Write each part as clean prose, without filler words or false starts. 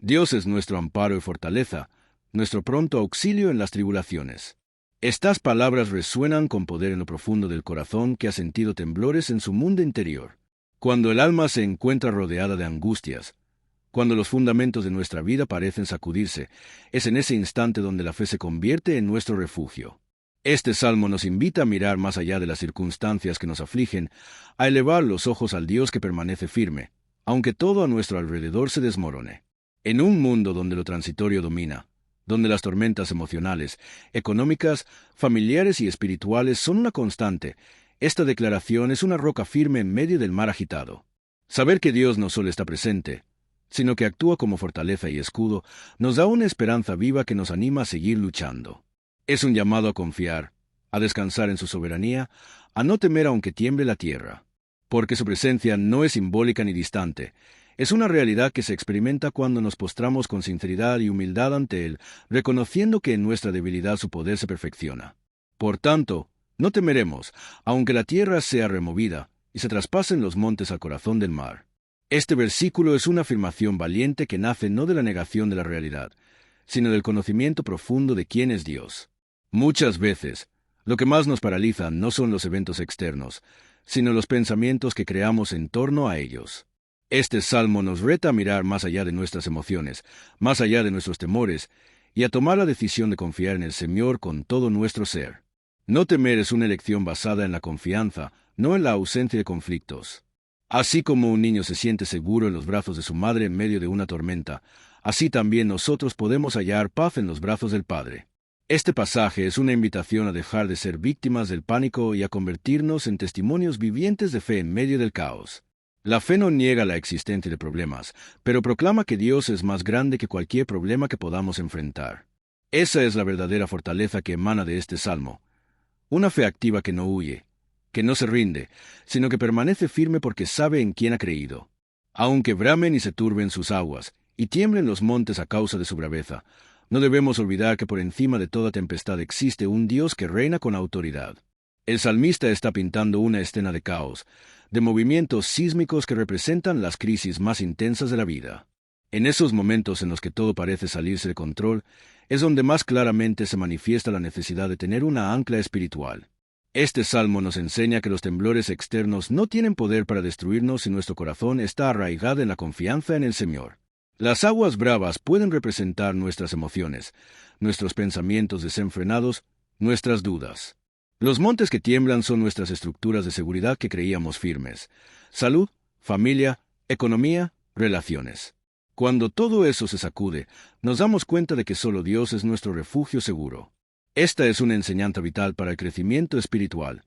Dios es nuestro amparo y fortaleza, nuestro pronto auxilio en las tribulaciones. Estas palabras resuenan con poder en lo profundo del corazón que ha sentido temblores en su mundo interior. Cuando el alma se encuentra rodeada de angustias, cuando los fundamentos de nuestra vida parecen sacudirse, es en ese instante donde la fe se convierte en nuestro refugio. Este salmo nos invita a mirar más allá de las circunstancias que nos afligen, a elevar los ojos al Dios que permanece firme, aunque todo a nuestro alrededor se desmorone. En un mundo donde lo transitorio domina, donde las tormentas emocionales, económicas, familiares y espirituales son una constante, esta declaración es una roca firme en medio del mar agitado. Saber que Dios no solo está presente, sino que actúa como fortaleza y escudo, nos da una esperanza viva que nos anima a seguir luchando. Es un llamado a confiar, a descansar en su soberanía, a no temer aunque tiemble la tierra, porque su presencia no es simbólica ni distante, es una realidad que se experimenta cuando nos postramos con sinceridad y humildad ante Él, reconociendo que en nuestra debilidad su poder se perfecciona. Por tanto, no temeremos, aunque la tierra sea removida y se traspasen los montes al corazón del mar. Este versículo es una afirmación valiente que nace no de la negación de la realidad, sino del conocimiento profundo de quién es Dios. Muchas veces, lo que más nos paraliza no son los eventos externos, sino los pensamientos que creamos en torno a ellos. Este salmo nos reta a mirar más allá de nuestras emociones, más allá de nuestros temores, y a tomar la decisión de confiar en el Señor con todo nuestro ser. No temer es una elección basada en la confianza, no en la ausencia de conflictos. Así como un niño se siente seguro en los brazos de su madre en medio de una tormenta, así también nosotros podemos hallar paz en los brazos del Padre. Este pasaje es una invitación a dejar de ser víctimas del pánico y a convertirnos en testimonios vivientes de fe en medio del caos. La fe no niega la existencia de problemas, pero proclama que Dios es más grande que cualquier problema que podamos enfrentar. Esa es la verdadera fortaleza que emana de este salmo. Una fe activa que no huye, que no se rinde, sino que permanece firme porque sabe en quién ha creído. Aunque bramen y se turben sus aguas, y tiemblen los montes a causa de su braveza, no debemos olvidar que por encima de toda tempestad existe un Dios que reina con autoridad. El salmista está pintando una escena de caos, de movimientos sísmicos que representan las crisis más intensas de la vida. En esos momentos en los que todo parece salirse de control, es donde más claramente se manifiesta la necesidad de tener una ancla espiritual. Este salmo nos enseña que los temblores externos no tienen poder para destruirnos si nuestro corazón está arraigado en la confianza en el Señor. Las aguas bravas pueden representar nuestras emociones, nuestros pensamientos desenfrenados, nuestras dudas. Los montes que tiemblan son nuestras estructuras de seguridad que creíamos firmes. Salud, familia, economía, relaciones. Cuando todo eso se sacude, nos damos cuenta de que solo Dios es nuestro refugio seguro. Esta es una enseñanza vital para el crecimiento espiritual.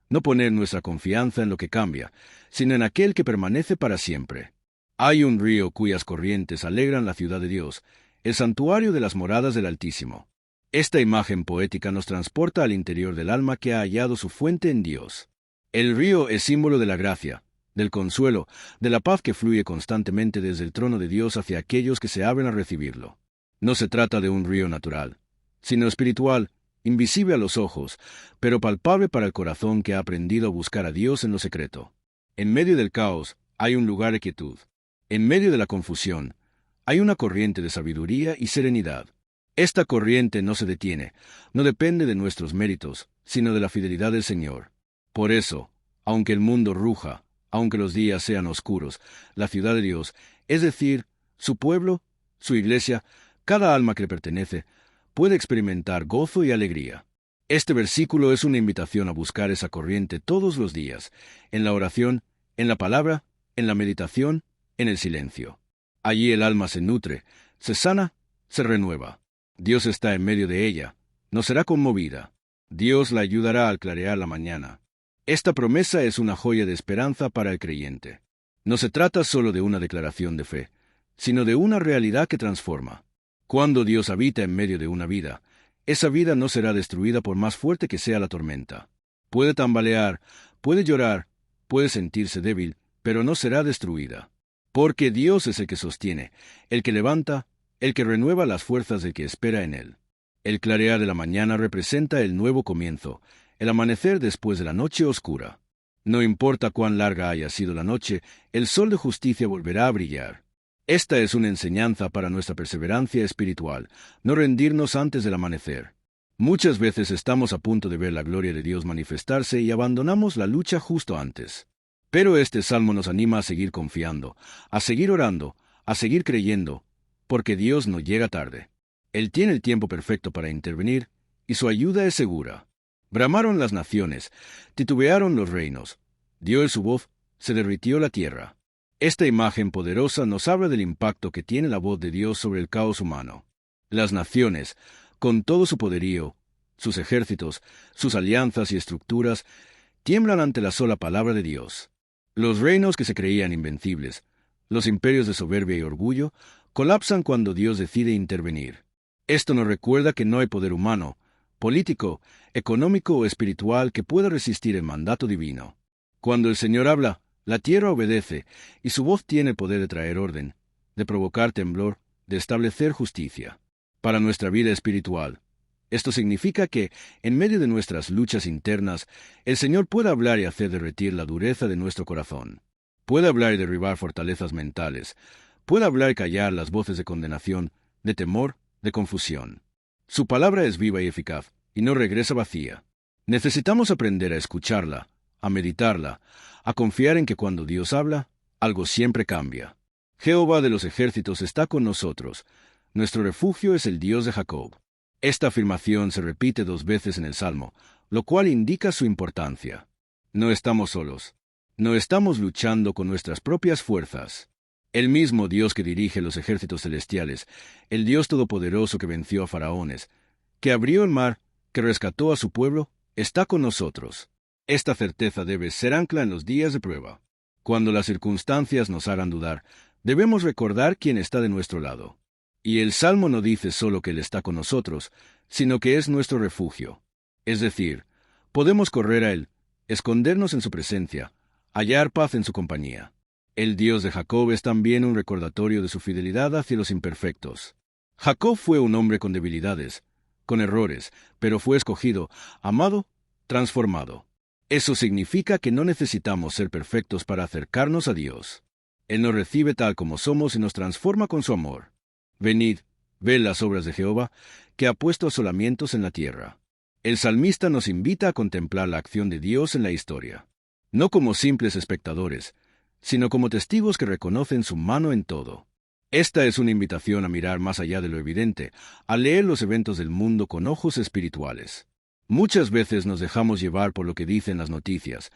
No poner nuestra confianza en lo que cambia, sino en aquel que permanece para siempre. Hay un río cuyas corrientes alegran la ciudad de Dios, el santuario de las moradas del Altísimo. Esta imagen poética nos transporta al interior del alma que ha hallado su fuente en Dios. El río es símbolo de la gracia, del consuelo, de la paz que fluye constantemente desde el trono de Dios hacia aquellos que se abren a recibirlo. No se trata de un río natural, sino espiritual, invisible a los ojos, pero palpable para el corazón que ha aprendido a buscar a Dios en lo secreto. En medio del caos hay un lugar de quietud. En medio de la confusión hay una corriente de sabiduría y serenidad. Esta corriente no se detiene, no depende de nuestros méritos, sino de la fidelidad del Señor. Por eso, aunque el mundo ruja, aunque los días sean oscuros, la ciudad de Dios, es decir, su pueblo, su iglesia, cada alma que le pertenece, puede experimentar gozo y alegría. Este versículo es una invitación a buscar esa corriente todos los días, en la oración, en la palabra, en la meditación, en el silencio. Allí el alma se nutre, se sana, se renueva. Dios está en medio de ella, no será conmovida. Dios la ayudará al clarear la mañana. Esta promesa es una joya de esperanza para el creyente. No se trata solo de una declaración de fe, sino de una realidad que transforma. Cuando Dios habita en medio de una vida, esa vida no será destruida por más fuerte que sea la tormenta. Puede tambalear, puede llorar, puede sentirse débil, pero no será destruida. Porque Dios es el que sostiene, el que levanta, el que renueva las fuerzas del que espera en Él. El clarear de la mañana representa el nuevo comienzo, el amanecer después de la noche oscura. No importa cuán larga haya sido la noche, el sol de justicia volverá a brillar. Esta es una enseñanza para nuestra perseverancia espiritual, no rendirnos antes del amanecer. Muchas veces estamos a punto de ver la gloria de Dios manifestarse y abandonamos la lucha justo antes. Pero este salmo nos anima a seguir confiando, a seguir orando, a seguir creyendo, porque Dios no llega tarde. Él tiene el tiempo perfecto para intervenir, y su ayuda es segura. Bramaron las naciones, titubearon los reinos. Dio él su voz, se derritió la tierra. Esta imagen poderosa nos habla del impacto que tiene la voz de Dios sobre el caos humano. Las naciones, con todo su poderío, sus ejércitos, sus alianzas y estructuras, tiemblan ante la sola palabra de Dios. Los reinos que se creían invencibles, los imperios de soberbia y orgullo, colapsan cuando Dios decide intervenir. Esto nos recuerda que no hay poder humano, político, económico o espiritual que pueda resistir el mandato divino. Cuando el Señor habla, la tierra obedece, y su voz tiene el poder de traer orden, de provocar temblor, de establecer justicia. Para nuestra vida espiritual, esto significa que, en medio de nuestras luchas internas, el Señor puede hablar y hacer derretir la dureza de nuestro corazón. Puede hablar y derribar fortalezas mentales. Puede hablar y callar las voces de condenación, de temor, de confusión. Su palabra es viva y eficaz, y no regresa vacía. Necesitamos aprender a escucharla, a meditarla, a confiar en que cuando Dios habla, algo siempre cambia. Jehová de los ejércitos está con nosotros. Nuestro refugio es el Dios de Jacob. Esta afirmación se repite 2 veces en el Salmo, lo cual indica su importancia. No estamos solos. No estamos luchando con nuestras propias fuerzas. El mismo Dios que dirige los ejércitos celestiales, el Dios todopoderoso que venció a faraones, que abrió el mar, que rescató a su pueblo, está con nosotros. Esta certeza debe ser ancla en los días de prueba. Cuando las circunstancias nos hagan dudar, debemos recordar quién está de nuestro lado. Y el Salmo no dice solo que Él está con nosotros, sino que es nuestro refugio. Es decir, podemos correr a Él, escondernos en su presencia, hallar paz en su compañía. El Dios de Jacob es también un recordatorio de su fidelidad hacia los imperfectos. Jacob fue un hombre con debilidades, con errores, pero fue escogido, amado, transformado. Eso significa que no necesitamos ser perfectos para acercarnos a Dios. Él nos recibe tal como somos y nos transforma con su amor. Venid, ved las obras de Jehová, que ha puesto asolamientos en la tierra. El salmista nos invita a contemplar la acción de Dios en la historia, no como simples espectadores, sino como testigos que reconocen su mano en todo. Esta es una invitación a mirar más allá de lo evidente, a leer los eventos del mundo con ojos espirituales. Muchas veces nos dejamos llevar por lo que dicen las noticias,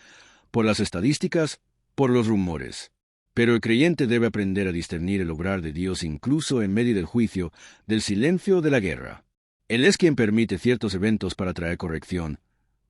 por las estadísticas, por los rumores. Pero el creyente debe aprender a discernir el obrar de Dios incluso en medio del juicio, del silencio o de la guerra. Él es quien permite ciertos eventos para traer corrección,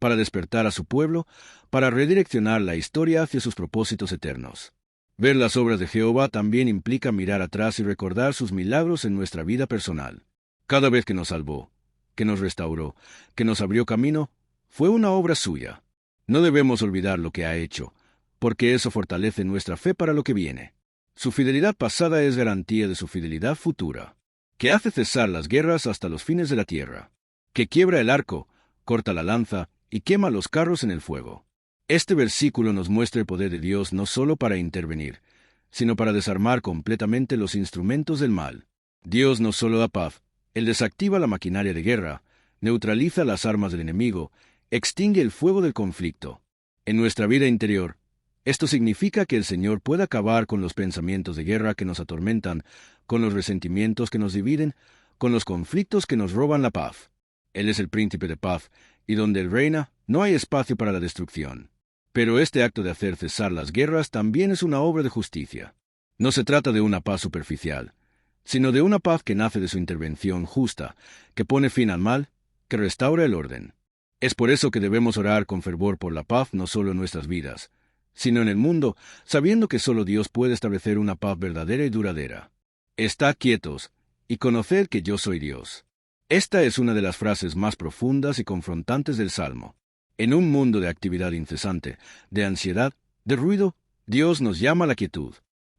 para despertar a su pueblo, para redireccionar la historia hacia sus propósitos eternos. Ver las obras de Jehová también implica mirar atrás y recordar sus milagros en nuestra vida personal. Cada vez que nos salvó, que nos restauró, que nos abrió camino, fue una obra suya. No debemos olvidar lo que ha hecho, porque eso fortalece nuestra fe para lo que viene. Su fidelidad pasada es garantía de su fidelidad futura, que hace cesar las guerras hasta los fines de la tierra, que quiebra el arco, corta la lanza y quema los carros en el fuego. Este versículo nos muestra el poder de Dios no solo para intervenir, sino para desarmar completamente los instrumentos del mal. Dios no solo da paz, Él desactiva la maquinaria de guerra, neutraliza las armas del enemigo, extingue el fuego del conflicto. En nuestra vida interior, esto significa que el Señor puede acabar con los pensamientos de guerra que nos atormentan, con los resentimientos que nos dividen, con los conflictos que nos roban la paz. Él es el príncipe de paz, y donde Él reina, no hay espacio para la destrucción. Pero este acto de hacer cesar las guerras también es una obra de justicia. No se trata de una paz superficial, sino de una paz que nace de su intervención justa, que pone fin al mal, que restaura el orden. Es por eso que debemos orar con fervor por la paz no solo en nuestras vidas, sino en el mundo, sabiendo que solo Dios puede establecer una paz verdadera y duradera. Estad quietos, y conoced que yo soy Dios. Esta es una de las frases más profundas y confrontantes del Salmo. En un mundo de actividad incesante, de ansiedad, de ruido, Dios nos llama a la quietud.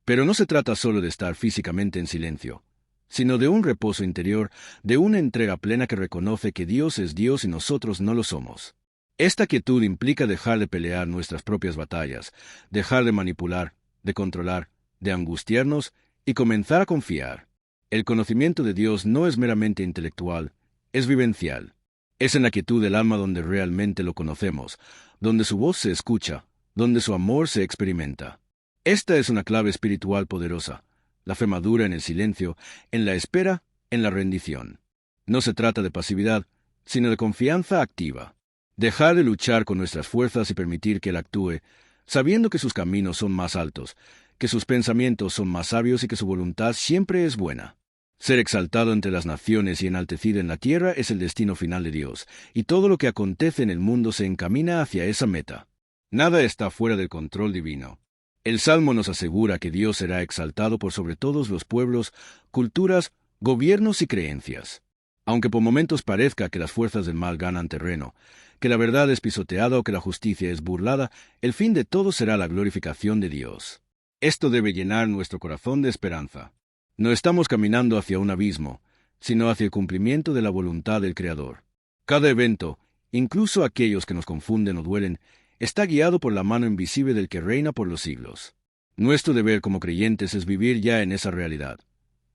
Pero no se trata solo de estar físicamente en silencio, sino de un reposo interior, de una entrega plena que reconoce que Dios es Dios y nosotros no lo somos. Esta quietud implica dejar de pelear nuestras propias batallas, dejar de manipular, de controlar, de angustiarnos y comenzar a confiar. El conocimiento de Dios no es meramente intelectual, es vivencial. Es en la quietud del alma donde realmente lo conocemos, donde su voz se escucha, donde su amor se experimenta. Esta es una clave espiritual poderosa. La fe madura en el silencio, en la espera, en la rendición. No se trata de pasividad, sino de confianza activa. Dejar de luchar con nuestras fuerzas y permitir que Él actúe, sabiendo que sus caminos son más altos, que sus pensamientos son más sabios y que su voluntad siempre es buena. Ser exaltado entre las naciones y enaltecido en la tierra es el destino final de Dios, y todo lo que acontece en el mundo se encamina hacia esa meta. Nada está fuera del control divino. El Salmo nos asegura que Dios será exaltado por sobre todos los pueblos, culturas, gobiernos y creencias. Aunque por momentos parezca que las fuerzas del mal ganan terreno, que la verdad es pisoteada o que la justicia es burlada, el fin de todo será la glorificación de Dios. Esto debe llenar nuestro corazón de esperanza. No estamos caminando hacia un abismo, sino hacia el cumplimiento de la voluntad del Creador. Cada evento, incluso aquellos que nos confunden o duelen, está guiado por la mano invisible del que reina por los siglos. Nuestro deber como creyentes es vivir ya en esa realidad.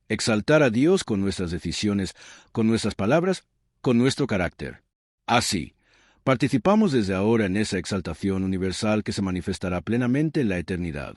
Exaltar a Dios con nuestras decisiones, con nuestras palabras, con nuestro carácter. Así, participamos desde ahora en esa exaltación universal que se manifestará plenamente en la eternidad.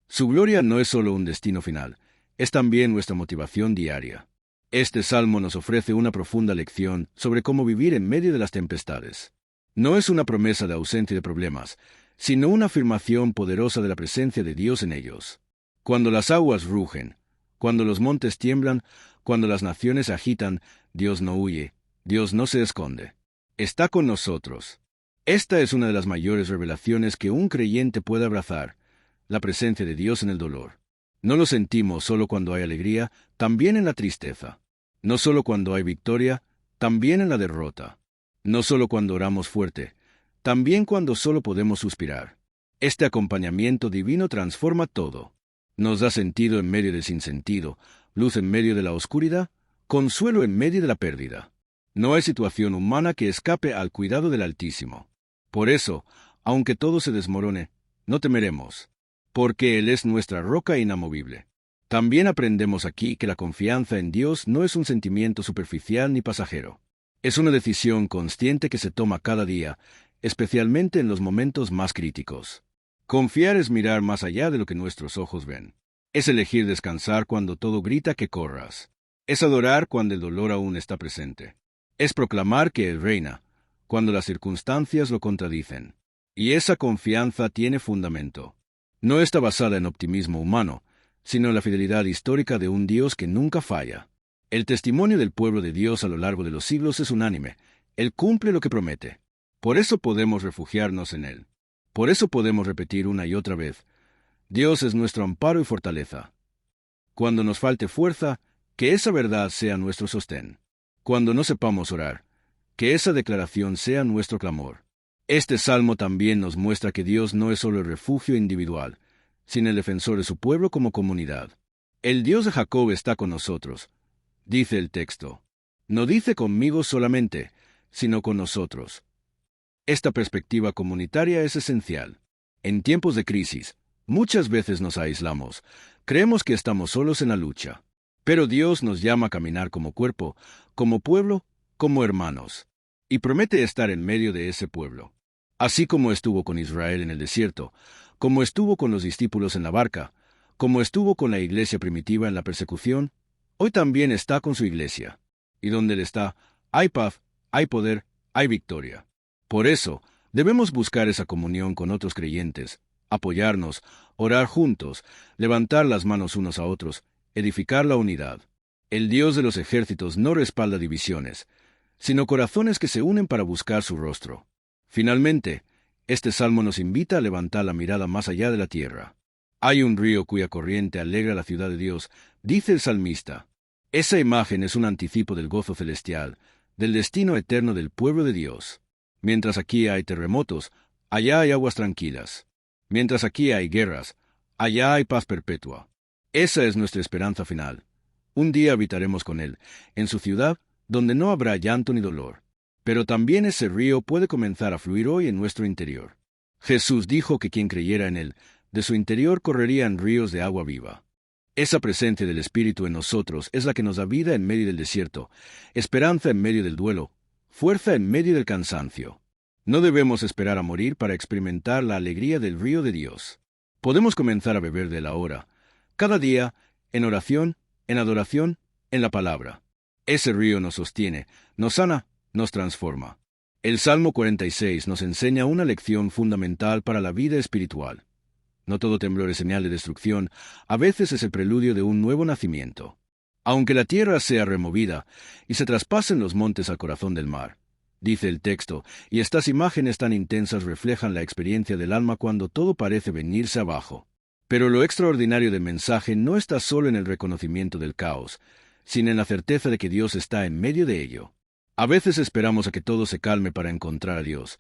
Su gloria no es solo un destino final, es también nuestra motivación diaria. Este salmo nos ofrece una profunda lección sobre cómo vivir en medio de las tempestades. No es una promesa de ausencia de problemas, sino una afirmación poderosa de la presencia de Dios en ellos. Cuando las aguas rugen, cuando los montes tiemblan, cuando las naciones se agitan, Dios no huye, Dios no se esconde. Está con nosotros. Esta es una de las mayores revelaciones que un creyente puede abrazar, la presencia de Dios en el dolor. No lo sentimos solo cuando hay alegría, también en la tristeza. No solo cuando hay victoria, también en la derrota. No solo cuando oramos fuerte, también cuando solo podemos suspirar. Este acompañamiento divino transforma todo. Nos da sentido en medio del sinsentido, luz en medio de la oscuridad, consuelo en medio de la pérdida. No hay situación humana que escape al cuidado del Altísimo. Por eso, aunque todo se desmorone, no temeremos, porque Él es nuestra roca inamovible. También aprendemos aquí que la confianza en Dios no es un sentimiento superficial ni pasajero. Es una decisión consciente que se toma cada día, especialmente en los momentos más críticos. Confiar es mirar más allá de lo que nuestros ojos ven. Es elegir descansar cuando todo grita que corras. Es adorar cuando el dolor aún está presente. Es proclamar que Él reina, cuando las circunstancias lo contradicen. Y esa confianza tiene fundamento. No está basada en optimismo humano, sino en la fidelidad histórica de un Dios que nunca falla. El testimonio del pueblo de Dios a lo largo de los siglos es unánime. Él cumple lo que promete. Por eso podemos refugiarnos en Él. Por eso podemos repetir una y otra vez: Dios es nuestro amparo y fortaleza. Cuando nos falte fuerza, que esa verdad sea nuestro sostén. Cuando no sepamos orar, que esa declaración sea nuestro clamor. Este salmo también nos muestra que Dios no es solo el refugio individual, sino el defensor de su pueblo como comunidad. El Dios de Jacob está con nosotros, dice el texto. No dice conmigo solamente, sino con nosotros. Esta perspectiva comunitaria es esencial. En tiempos de crisis, muchas veces nos aislamos, creemos que estamos solos en la lucha. Pero Dios nos llama a caminar como cuerpo, como pueblo, como hermanos, y promete estar en medio de ese pueblo. Así como estuvo con Israel en el desierto, como estuvo con los discípulos en la barca, como estuvo con la iglesia primitiva en la persecución, hoy también está con su iglesia. Y donde Él está, hay paz, hay poder, hay victoria. Por eso, debemos buscar esa comunión con otros creyentes, apoyarnos, orar juntos, levantar las manos unos a otros, edificar la unidad. El Dios de los ejércitos no respalda divisiones, sino corazones que se unen para buscar su rostro. Finalmente, este salmo nos invita a levantar la mirada más allá de la tierra. Hay un río cuya corriente alegra la ciudad de Dios, dice el salmista. Esa imagen es un anticipo del gozo celestial, del destino eterno del pueblo de Dios. Mientras aquí hay terremotos, allá hay aguas tranquilas. Mientras aquí hay guerras, allá hay paz perpetua. Esa es nuestra esperanza final. Un día habitaremos con Él, en su ciudad, donde no habrá llanto ni dolor. Pero también ese río puede comenzar a fluir hoy en nuestro interior. Jesús dijo que quien creyera en Él, de su interior correrían ríos de agua viva. Esa presencia del Espíritu en nosotros es la que nos da vida en medio del desierto, esperanza en medio del duelo, fuerza en medio del cansancio. No debemos esperar a morir para experimentar la alegría del río de Dios. Podemos comenzar a beber de él ahora, cada día, en oración, en adoración, en la palabra. Ese río nos sostiene, nos sana, nos transforma. El Salmo 46 nos enseña una lección fundamental para la vida espiritual. No todo temblor es señal de destrucción, a veces es el preludio de un nuevo nacimiento. Aunque la tierra sea removida y se traspasen los montes al corazón del mar, dice el texto, y estas imágenes tan intensas reflejan la experiencia del alma cuando todo parece venirse abajo. Pero lo extraordinario del mensaje no está solo en el reconocimiento del caos, sino en la certeza de que Dios está en medio de ello. A veces esperamos a que todo se calme para encontrar a Dios,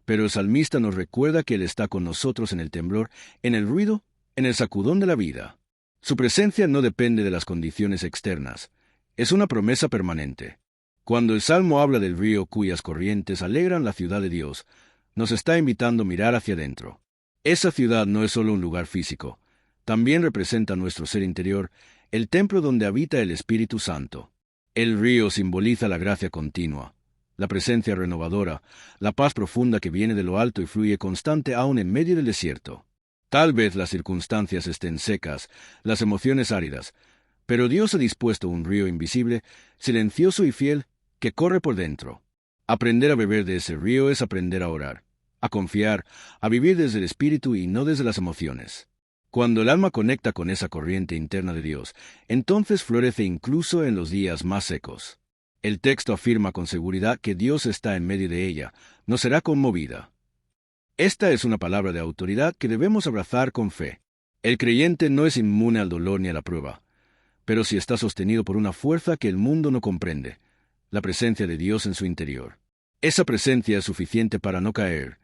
pero el salmista nos recuerda que Él está con nosotros en el temblor, en el ruido, en el sacudón de la vida. Su presencia no depende de las condiciones externas, es una promesa permanente. Cuando el Salmo habla del río cuyas corrientes alegran la ciudad de Dios, nos está invitando a mirar hacia adentro. Esa ciudad no es solo un lugar físico, también representa nuestro ser interior, el templo donde habita el Espíritu Santo. El río simboliza la gracia continua, la presencia renovadora, la paz profunda que viene de lo alto y fluye constante aún en medio del desierto. Tal vez las circunstancias estén secas, las emociones áridas, pero Dios ha dispuesto un río invisible, silencioso y fiel, que corre por dentro. Aprender a beber de ese río es aprender a orar, a confiar, a vivir desde el Espíritu y no desde las emociones. Cuando el alma conecta con esa corriente interna de Dios, entonces florece incluso en los días más secos. El texto afirma con seguridad que Dios está en medio de ella, no será conmovida. Esta es una palabra de autoridad que debemos abrazar con fe. El creyente no es inmune al dolor ni a la prueba, pero sí está sostenido por una fuerza que el mundo no comprende, la presencia de Dios en su interior. Esa presencia es suficiente para no caer,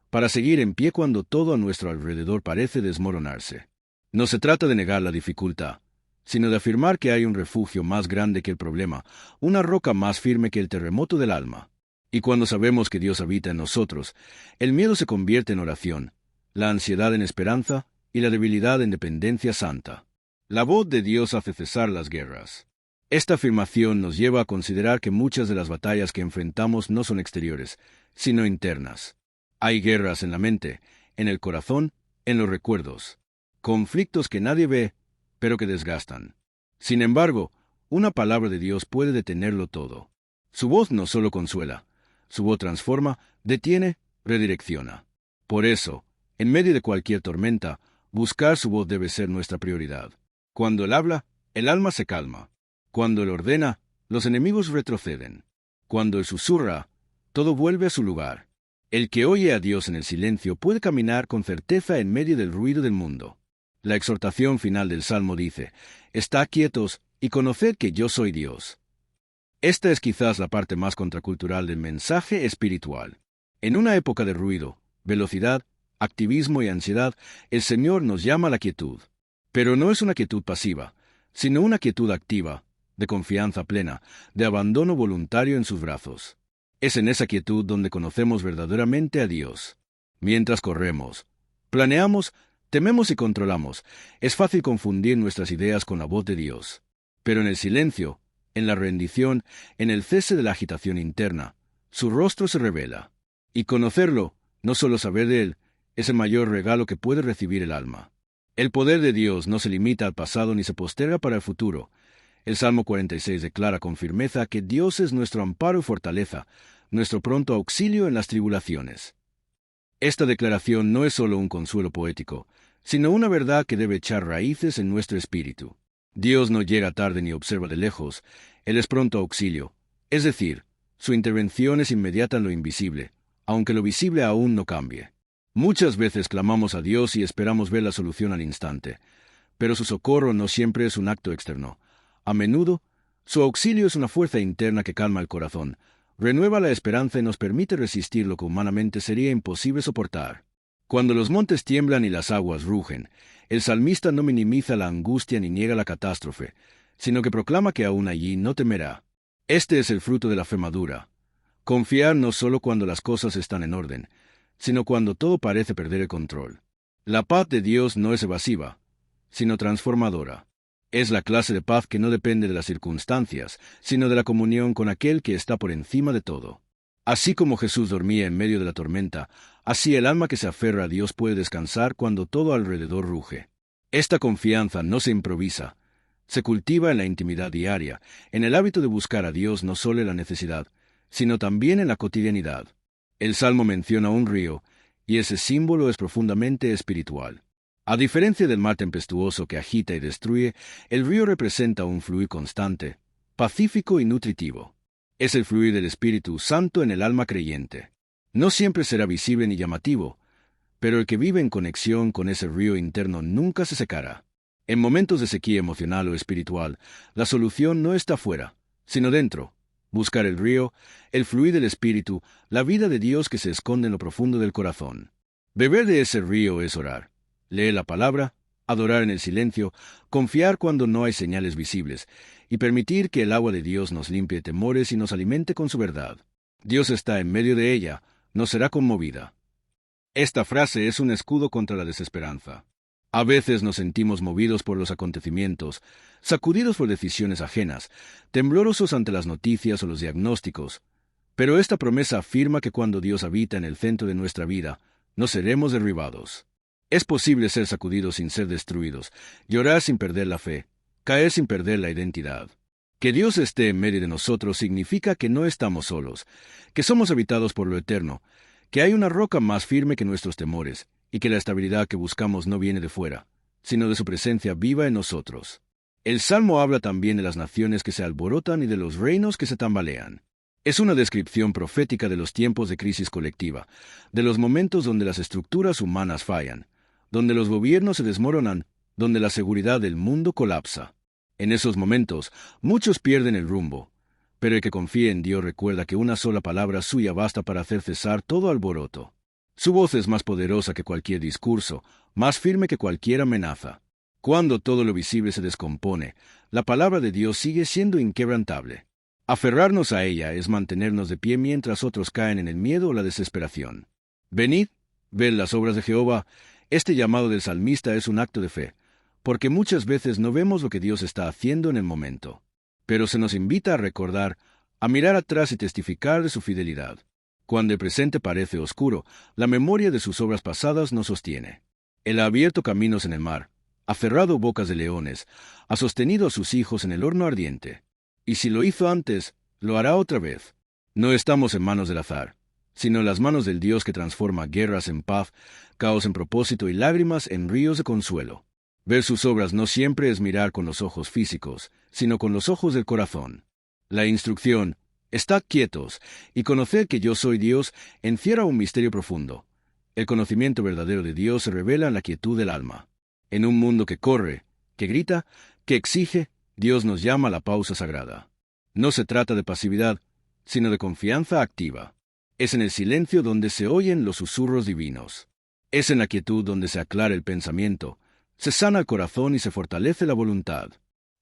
para seguir en pie cuando todo a nuestro alrededor parece desmoronarse. No se trata de negar la dificultad, sino de afirmar que hay un refugio más grande que el problema, una roca más firme que el terremoto del alma. Y cuando sabemos que Dios habita en nosotros, el miedo se convierte en oración, la ansiedad en esperanza y la debilidad en dependencia santa. La voz de Dios hace cesar las guerras. Esta afirmación nos lleva a considerar que muchas de las batallas que enfrentamos no son exteriores, sino internas. Hay guerras en la mente, en el corazón, en los recuerdos. Conflictos que nadie ve, pero que desgastan. Sin embargo, una palabra de Dios puede detenerlo todo. Su voz no solo consuela, su voz transforma, detiene, redirecciona. Por eso, en medio de cualquier tormenta, buscar su voz debe ser nuestra prioridad. Cuando Él habla, el alma se calma. Cuando Él ordena, los enemigos retroceden. Cuando Él susurra, todo vuelve a su lugar. El que oye a Dios en el silencio puede caminar con certeza en medio del ruido del mundo. La exhortación final del Salmo dice, «Estad quietos y conoced que yo soy Dios». Esta es quizás la parte más contracultural del mensaje espiritual. En una época de ruido, velocidad, activismo y ansiedad, el Señor nos llama a la quietud. Pero no es una quietud pasiva, sino una quietud activa, de confianza plena, de abandono voluntario en sus brazos. Es en esa quietud donde conocemos verdaderamente a Dios. Mientras corremos, planeamos, tememos y controlamos, es fácil confundir nuestras ideas con la voz de Dios. Pero en el silencio, en la rendición, en el cese de la agitación interna, su rostro se revela. Y conocerlo, no solo saber de Él, es el mayor regalo que puede recibir el alma. El poder de Dios no se limita al pasado ni se posterga para el futuro. El Salmo 46 declara con firmeza que Dios es nuestro amparo y fortaleza, nuestro pronto auxilio en las tribulaciones. Esta declaración no es solo un consuelo poético, sino una verdad que debe echar raíces en nuestro espíritu. Dios no llega tarde ni observa de lejos, Él es pronto auxilio, es decir, su intervención es inmediata en lo invisible, aunque lo visible aún no cambie. Muchas veces clamamos a Dios y esperamos ver la solución al instante, pero su socorro no siempre es un acto externo. A menudo, su auxilio es una fuerza interna que calma el corazón, renueva la esperanza y nos permite resistir lo que humanamente sería imposible soportar. Cuando los montes tiemblan y las aguas rugen, el salmista no minimiza la angustia ni niega la catástrofe, sino que proclama que aún allí no temerá. Este es el fruto de la fe madura. Confiar no solo cuando las cosas están en orden, sino cuando todo parece perder el control. La paz de Dios no es evasiva, sino transformadora. Es la clase de paz que no depende de las circunstancias, sino de la comunión con aquel que está por encima de todo. Así como Jesús dormía en medio de la tormenta, así el alma que se aferra a Dios puede descansar cuando todo alrededor ruge. Esta confianza no se improvisa, se cultiva en la intimidad diaria, en el hábito de buscar a Dios no solo en la necesidad, sino también en la cotidianidad. El Salmo menciona un río, y ese símbolo es profundamente espiritual. A diferencia del mar tempestuoso que agita y destruye, el río representa un fluir constante, pacífico y nutritivo. Es el fluir del Espíritu Santo en el alma creyente. No siempre será visible ni llamativo, pero el que vive en conexión con ese río interno nunca se secará. En momentos de sequía emocional o espiritual, la solución no está fuera, sino dentro. Buscar el río, el fluir del Espíritu, la vida de Dios que se esconde en lo profundo del corazón. Beber de ese río es orar, leer la palabra, adorar en el silencio, confiar cuando no hay señales visibles, y permitir que el agua de Dios nos limpie temores y nos alimente con su verdad. Dios está en medio de ella, no será conmovida. Esta frase es un escudo contra la desesperanza. A veces nos sentimos movidos por los acontecimientos, sacudidos por decisiones ajenas, temblorosos ante las noticias o los diagnósticos, pero esta promesa afirma que cuando Dios habita en el centro de nuestra vida, no seremos derribados. Es posible ser sacudidos sin ser destruidos, llorar sin perder la fe, caer sin perder la identidad. Que Dios esté en medio de nosotros significa que no estamos solos, que somos habitados por lo eterno, que hay una roca más firme que nuestros temores, y que la estabilidad que buscamos no viene de fuera, sino de su presencia viva en nosotros. El Salmo habla también de las naciones que se alborotan y de los reinos que se tambalean. Es una descripción profética de los tiempos de crisis colectiva, de los momentos donde las estructuras humanas fallan, donde los gobiernos se desmoronan, donde la seguridad del mundo colapsa. En esos momentos, muchos pierden el rumbo, pero el que confía en Dios recuerda que una sola palabra suya basta para hacer cesar todo alboroto. Su voz es más poderosa que cualquier discurso, más firme que cualquier amenaza. Cuando todo lo visible se descompone, la palabra de Dios sigue siendo inquebrantable. Aferrarnos a ella es mantenernos de pie mientras otros caen en el miedo o la desesperación. Venid, ved las obras de Jehová. Este llamado del salmista es un acto de fe, porque muchas veces no vemos lo que Dios está haciendo en el momento. Pero se nos invita a recordar, a mirar atrás y testificar de su fidelidad. Cuando el presente parece oscuro, la memoria de sus obras pasadas nos sostiene. Él ha abierto caminos en el mar, ha cerrado bocas de leones, ha sostenido a sus hijos en el horno ardiente. Y si lo hizo antes, lo hará otra vez. No estamos en manos del azar, sino en las manos del Dios que transforma guerras en paz, caos en propósito y lágrimas en ríos de consuelo. Ver sus obras no siempre es mirar con los ojos físicos, sino con los ojos del corazón. La instrucción, estad quietos, y conoced que yo soy Dios, encierra un misterio profundo. El conocimiento verdadero de Dios se revela en la quietud del alma. En un mundo que corre, que grita, que exige, Dios nos llama a la pausa sagrada. No se trata de pasividad, sino de confianza activa. Es en el silencio donde se oyen los susurros divinos. Es en la quietud donde se aclara el pensamiento, se sana el corazón y se fortalece la voluntad.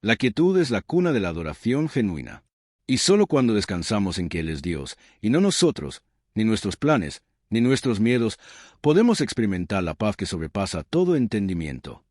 La quietud es la cuna de la adoración genuina. Y solo cuando descansamos en que Él es Dios, y no nosotros, ni nuestros planes, ni nuestros miedos, podemos experimentar la paz que sobrepasa todo entendimiento.